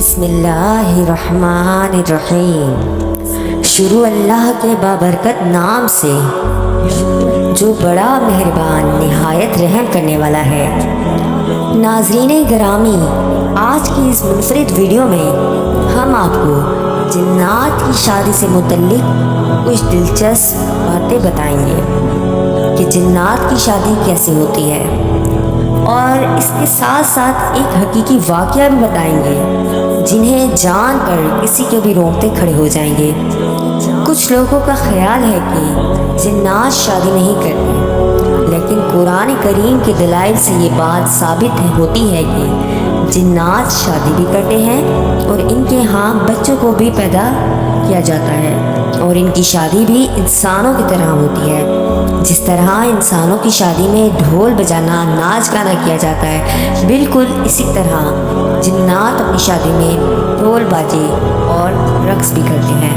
بسم اللہ الرحمن الرحیم۔ شروع اللہ کے بابرکت نام سے جو بڑا مہربان نہایت رحم کرنے والا ہے۔ ناظرین گرامی، آج کی اس منفرد ویڈیو میں ہم آپ کو جنات کی شادی سے متعلق کچھ دلچسپ باتیں بتائیں گے کہ جنات کی شادی کیسے ہوتی ہے، اور اس کے ساتھ ساتھ ایک حقیقی واقعہ بھی بتائیں گے جنہیں جان کر کسی کے بھی رونگٹے کھڑے ہو جائیں گے۔ کچھ لوگوں کا خیال ہے کہ جنات شادی نہیں کرتے، لیکن قرآن کریم کے دلائل سے یہ بات ثابت ہوتی ہے کہ جنات شادی بھی کرتے ہیں اور ان کے ہاں بچوں کو بھی پیدا کیا جاتا ہے، اور ان کی شادی بھی انسانوں کی طرح ہوتی ہے۔ جس طرح انسانوں کی شادی میں ڈھول بجانا، ناچ گانا کیا جاتا ہے، بالکل اسی طرح جنات اپنی شادی میں ڈھول باجے اور رقص بھی کرتے ہیں۔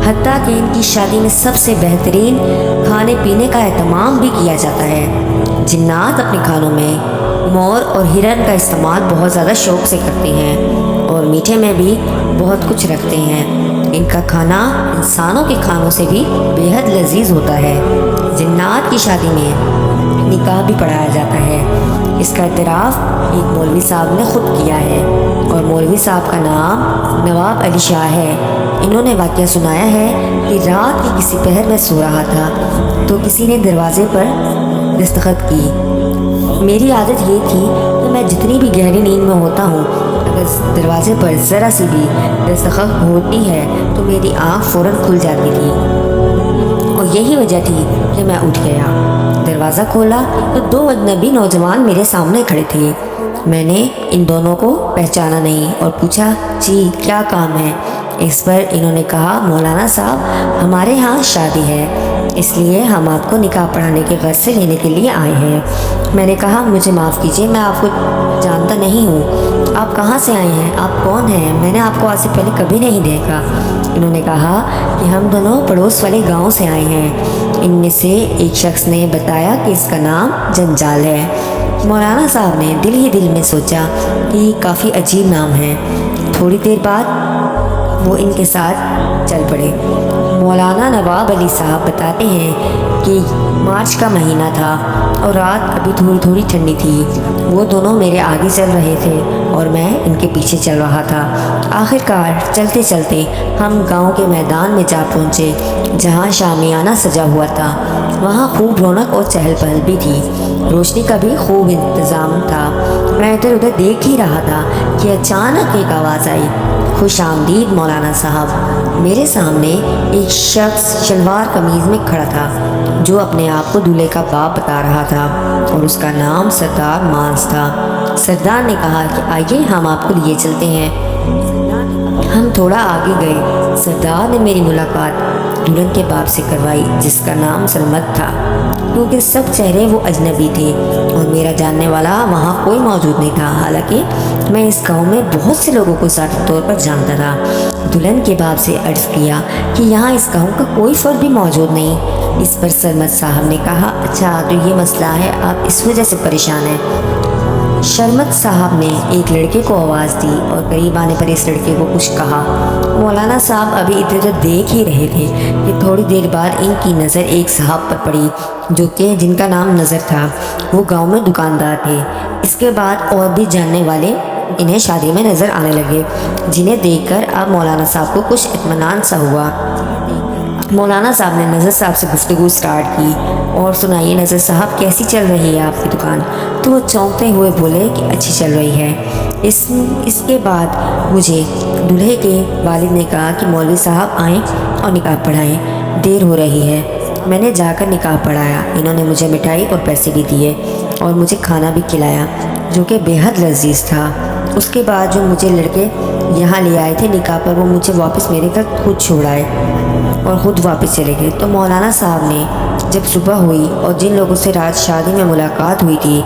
حتیٰ کہ ان کی شادی میں سب سے بہترین کھانے پینے کا اہتمام بھی کیا جاتا ہے۔ جنات اپنے کھانوں میں مور اور ہرن کا استعمال بہت زیادہ شوق سے کرتے ہیں، اور میٹھے میں بھی بہت کچھ رکھتے ہیں۔ ان کا کھانا انسانوں کے کھانوں سے بھی بے حد لذیذ ہوتا ہے۔ جنات کی شادی میں نکاح بھی پڑھایا جاتا ہے۔ اس کا اعتراف ایک مولوی صاحب نے خود کیا ہے، اور مولوی صاحب کا نام نواب علی شاہ ہے۔ انہوں نے واقعہ سنایا ہے کہ رات کے کسی پہر میں سو رہا تھا تو کسی نے دروازے پر دستخط کی۔ میری عادت یہ تھی کہ میں جتنی بھی گہری نیند میں ہوتا ہوں، اگر دروازے پر ذرا سی بھی دستخط ہوتی ہے تو میری آنکھ فوراً کھل جاتی تھی، اور یہی وجہ تھی کہ میں اٹھ گیا۔ دروازہ کھولا تو دو اجنبی نوجوان میرے سامنے کھڑے تھے۔ میں نے ان دونوں کو پہچانا نہیں اور پوچھا، جی کیا کام ہے؟ اس پر انہوں نے کہا، مولانا صاحب ہمارے ہاں شادی ہے، اس لیے ہم آپ کو نکاح پڑھانے کے غرض سے لینے کے لیے آئے ہیں۔ میں نے کہا، مجھے معاف کیجیے، میں آپ کو جانتا نہیں ہوں، آپ کہاں سے آئے ہیں، آپ کون ہیں؟ میں نے آپ کو آج سے پہلے کبھی نہیں دیکھا۔ انہوں نے کہا کہ ہم دونوں پڑوس والے گاؤں سے آئے ہیں۔ ان میں سے ایک شخص نے بتایا کہ اس کا نام جنجال ہے۔ مولانا صاحب نے دل ہی دل میں سوچا کہ یہ کافی عجیب نام ہے۔ تھوڑی دیر بعد وہ ان کے ساتھ چل پڑے۔ مولانا نواب علی صاحب بتاتے ہیں کہ مارچ کا مہینہ تھا اور رات ابھی تھوڑی تھوڑی ٹھنڈی تھی۔ وہ دونوں میرے آگے چل رہے تھے اور میں ان کے پیچھے چل رہا تھا۔ آخرکار چلتے چلتے ہم گاؤں کے میدان میں جا پہنچے جہاں شامیانہ سجا ہوا تھا۔ وہاں خوب رونق اور چہل پہل بھی تھی، روشنی کا بھی خوب انتظام تھا۔ میں ادھر ادھر دیکھ ہی رہا تھا کہ اچانک ایک آواز آئی، خوش آمدید مولانا صاحب۔ میرے سامنے ایک شخص شلوار قمیض میں کھڑا تھا جو اپنے آپ کو دولہے کا باپ بتا رہا تھا، اور اس کا نام سردار مانس تھا۔ سردار نے کہا کہ آئیے ہم آپ کو لیے چلتے ہیں۔ ہم تھوڑا آگے گئے۔ سردار نے میری ملاقات دلہن کے باپ سے کروائی جس کا نام سرمد تھا، کیونکہ سب چہرے وہ اجنبی تھے اور میرا جاننے والا وہاں کوئی موجود نہیں تھا۔ حالانکہ میں اس گاؤں میں بہت سے لوگوں کو ذاتی طور پر جانتا تھا۔ دلہن کے باپ سے عرض کیا کہ یہاں اس گاؤں کا کوئی فرد بھی موجود نہیں۔ اس پر سرمد صاحب نے کہا، اچھا تو یہ مسئلہ ہے، آپ اس وجہ سے پریشان ہیں۔ شرمت صاحب نے ایک لڑکے کو آواز دی اور قریب آنے پر اس لڑکے کو کچھ کہا۔ مولانا صاحب ابھی ادھر ادھر دیکھ ہی رہے تھے کہ تھوڑی دیر بعد ان کی نظر ایک صاحب پر پڑی جو کہ جن کا نام نظر تھا۔ وہ گاؤں میں دکاندار تھے۔ اس کے بعد اور بھی جاننے والے انہیں شادی میں نظر آنے لگے، جنہیں دیکھ کر اب مولانا صاحب کو کچھ اطمینان سا ہوا۔ مولانا صاحب نے نظر صاحب سے گفتگو سٹارٹ کی، اور سنائیے نظر صاحب کیسی چل رہی ہے آپ کی دکان؟ تو وہ چونکتے ہوئے بولے کہ اچھی چل رہی ہے۔ اس کے بعد مجھے دولہے کے والد نے کہا کہ مولوی صاحب آئیں اور نکاح پڑھائیں، دیر ہو رہی ہے۔ میں نے جا کر نکاح پڑھایا۔ انہوں نے مجھے مٹھائی اور پیسے بھی دیے اور مجھے کھانا بھی کھلایا جو کہ بے حد لذیذ تھا۔ اس کے بعد جو مجھے لڑکے یہاں لے آئے تھے نکاح پر، وہ مجھے واپس میرے گھر خود چھوڑ آئے اور خود واپس چلے گئے۔ تو مولانا صاحب نے جب صبح ہوئی اور جن لوگوں سے رات شادی میں ملاقات ہوئی تھی،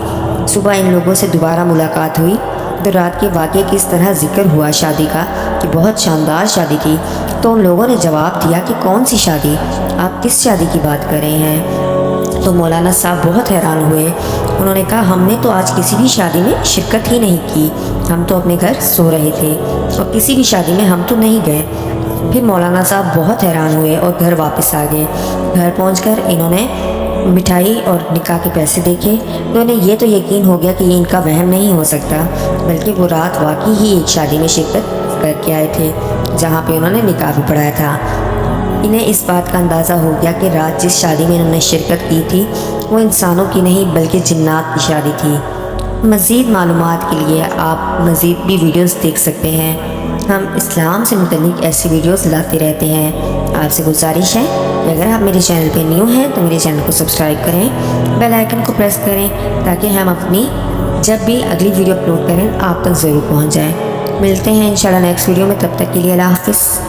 صبح ان لوگوں سے دوبارہ ملاقات ہوئی تو رات کے واقعے کس طرح ذکر ہوا شادی کا کہ بہت شاندار شادی تھی، تو ان لوگوں نے جواب دیا کہ کون سی شادی، آپ کس شادی کی بات کر رہے ہیں؟ تو مولانا صاحب بہت حیران ہوئے۔ انہوں نے کہا، ہم نے تو آج کسی بھی شادی میں شرکت ہی نہیں کی، ہم تو اپنے گھر سو رہے تھے اور کسی بھی شادی میں ہم تو نہیں گئے۔ پھر مولانا صاحب بہت حیران ہوئے اور گھر واپس آ گئے۔ گھر پہنچ کر انہوں نے مٹھائی اور نکاح کے پیسے دیکھے تو انہیں یہ تو یقین ہو گیا کہ یہ ان کا وہم نہیں ہو سکتا، بلکہ وہ رات واقعی ہی ایک شادی میں شرکت کر کے آئے تھے جہاں پہ انہوں نے نکاح بھی پڑھایا تھا۔ انہیں اس بات کا اندازہ ہو گیا کہ رات جس شادی میں انہوں نے شرکت کی تھی وہ انسانوں کی نہیں بلکہ جنات کی شادی تھی۔ مزید معلومات کے لیے آپ مزید بھی ویڈیوز دیکھ سکتے ہیں۔ ہم اسلام سے متعلق ایسی ویڈیوز لاتے رہتے ہیں۔ آپ سے گزارش ہے کہ اگر آپ میرے چینل پہ نیو ہیں تو میرے چینل کو سبسکرائب کریں، بیل آئیکن کو پریس کریں تاکہ ہم اپنی جب بھی اگلی ویڈیو اپلوڈ کریں آپ تک ضرور پہنچ جائیں۔ ملتے ہیں انشاءاللہ نیکسٹ ویڈیو میں، تب تک کے لیے اللہ حافظ۔